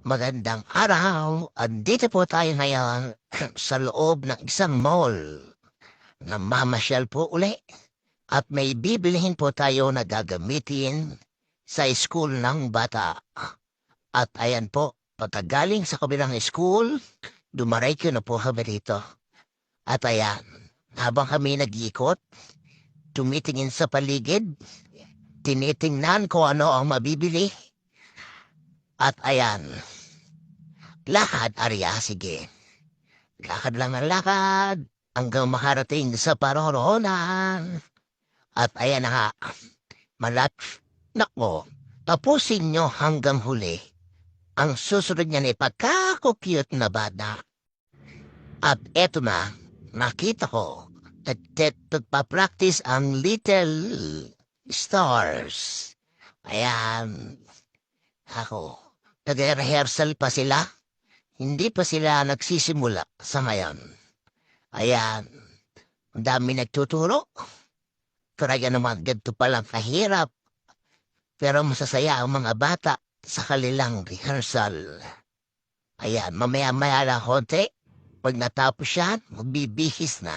Magandang araw. Andito po tayo ngayon sa loob ng isang mall. Namamasyal po uli at may bibilihin po tayo na gagamitin sa school ng bata. At ayan po, pagkagaling sa kabilang school, dumaretso na po kami rito. At ayan, habang kami nag-iikot, tumitingin sa paligid, tinitingnan ko ano ang mabibili. At ayan, lakad, Arya, sige. Lakad lang ng lakad hanggang makarating sa paroroonan. At ayan na nga, nako, tapusin nyo hanggang huli. Ang susunod niyan ay pagkakukute na bata. At eto na, nakita ko, nagpa-practice ang little stars. Ayan, ako, nag-rehearsal pa sila. Hindi pa sila nagsisimula sa ngayon. Ayan, ang dami nagtuturo. Kaya naman, ganito palang kahirap. Pero masasaya ang mga bata sa kanilang rehearsal. Ayan, mamaya-maya lang konti. Pag natapos yan, magbibihis na.